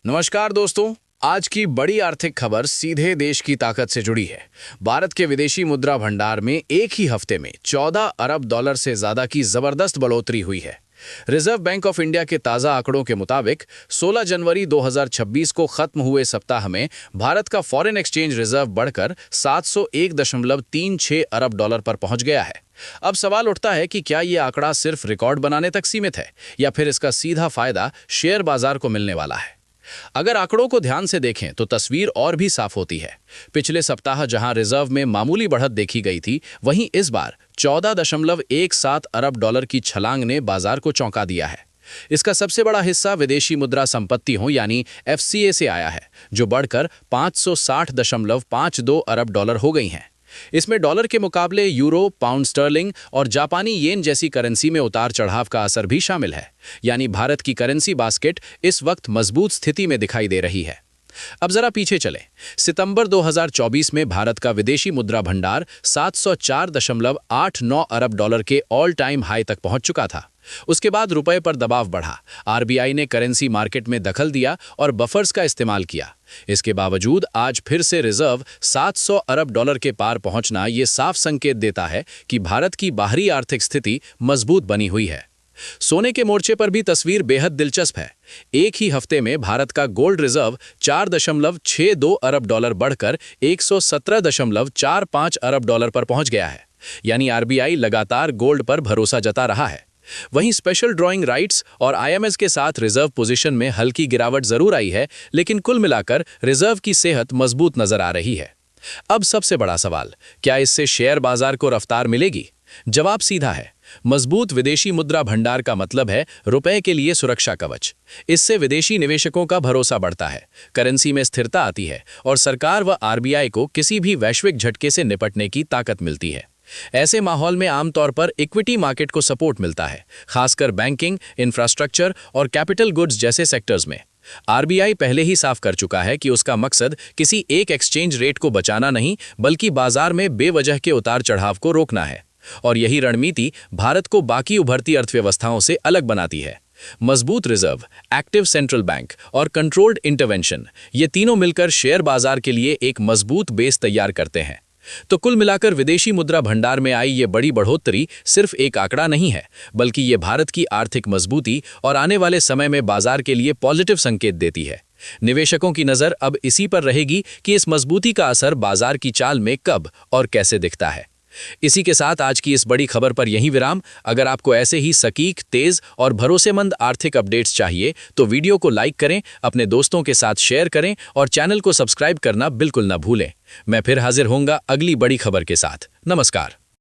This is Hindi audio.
नमस्कार दोस्तों। आज की बड़ी आर्थिक खबर सीधे देश की ताकत से जुड़ी है। भारत के विदेशी मुद्रा भंडार में एक ही हफ्ते में 14 अरब डॉलर से ज्यादा की जबरदस्त बढ़ोतरी हुई है। रिजर्व बैंक ऑफ इंडिया के ताजा आंकड़ों के मुताबिक 16 जनवरी 2026 को खत्म हुए सप्ताह में भारत का फॉरेन एक्सचेंज रिजर्व बढ़कर 701.36 अरब डॉलर पर पहुंच गया है। अब सवाल उठता है कि क्या यह आंकड़ा सिर्फ रिकॉर्ड बनाने तक सीमित है या फिर इसका सीधा फायदा शेयर बाजार को मिलने वाला है। अगर आंकड़ों को ध्यान से देखें तो तस्वीर और भी साफ होती है। पिछले सप्ताह जहां रिजर्व में मामूली बढ़त देखी गई थी, वहीं इस बार 14.17 अरब डॉलर की छलांग ने बाजार को चौंका दिया है। इसका सबसे बड़ा हिस्सा विदेशी मुद्रा संपत्तियों यानी एफसीए से आया है, जो बढ़कर 560.52 अरब डॉलर हो गई हैं। इसमें डॉलर के मुकाबले यूरो, पाउंड स्टर्लिंग और जापानी येन जैसी करेंसी में उतार चढ़ाव का असर भी शामिल है। यानी भारत की करेंसी बास्केट इस वक्त मजबूत स्थिति में दिखाई दे रही है। अब जरा पीछे चलें। सितंबर 2024 में भारत का विदेशी मुद्रा भंडार 704.89 अरब डॉलर के ऑल टाइम हाई तक पहुंच चुका था। उसके बाद रुपए पर दबाव बढ़ा, आरबीआई ने करेंसी मार्केट में दखल दिया और बफर्स का इस्तेमाल किया। इसके बावजूद आज फिर से रिजर्व 700 अरब डॉलर के पार पहुंचना ये साफ संकेत देता है कि भारत की बाहरी आर्थिक स्थिति मजबूत बनी हुई है। सोने के मोर्चे पर भी तस्वीर बेहद दिलचस्प है। एक ही हफ्ते में भारत का गोल्ड रिजर्व 4.62 अरब डॉलर बढ़कर 117.45 अरब डॉलर पर पहुंच गया है। यानी आरबीआई लगातार गोल्ड पर भरोसा जता रहा है। वहीं स्पेशल ड्रॉइंग राइट्स और आईएमएस के साथ रिजर्व पोजीशन में हल्की गिरावट जरूर आई है, लेकिन कुल मिलाकर रिजर्व की सेहत मजबूत नजर आ रही है। अब सबसे बड़ा सवाल, क्या इससे शेयर बाजार को रफ्तार मिलेगी? जवाब सीधा है। मजबूत विदेशी मुद्रा भंडार का मतलब है रुपए के लिए सुरक्षा कवच। इससे विदेशी निवेशकों का भरोसा बढ़ता है, करेंसी में स्थिरता आती है और सरकार व आरबीआई को किसी भी वैश्विक झटके से निपटने की ताकत मिलती है। ऐसे माहौल में आमतौर पर इक्विटी मार्केट को सपोर्ट मिलता है, खासकर बैंकिंग, इंफ्रास्ट्रक्चर और कैपिटल गुड्स जैसे सेक्टर्स में। आरबीआई पहले ही साफ कर चुका है कि उसका मकसद किसी एक एक्सचेंज रेट को बचाना नहीं, बल्कि बाजार में बेवजह के उतार चढ़ाव को रोकना है। और यही रणनीति भारत को बाकी उभरती अर्थव्यवस्थाओं से अलग बनाती है। मजबूत रिजर्व, एक्टिव सेंट्रल बैंक और कंट्रोल्ड इंटरवेंशन, ये तीनों मिलकर शेयर बाजार के लिए एक मजबूत बेस तैयार करते हैं। तो कुल मिलाकर विदेशी मुद्रा भंडार में आई ये बड़ी बढ़ोतरी सिर्फ एक आंकड़ा नहीं है, बल्कि ये भारत की आर्थिक मजबूती और आने वाले समय में बाजार के लिए पॉजिटिव संकेत देती है। निवेशकों की नज़र अब इसी पर रहेगी कि इस मजबूती का असर बाजार की चाल में कब और कैसे दिखता है। इसी के साथ आज की इस बड़ी खबर पर यहीं विराम। अगर आपको ऐसे ही सटीक, तेज और भरोसेमंद आर्थिक अपडेट्स चाहिए तो वीडियो को लाइक करें, अपने दोस्तों के साथ शेयर करें और चैनल को सब्सक्राइब करना बिल्कुल न भूलें। मैं फिर हाजिर होऊंगा अगली बड़ी खबर के साथ। नमस्कार।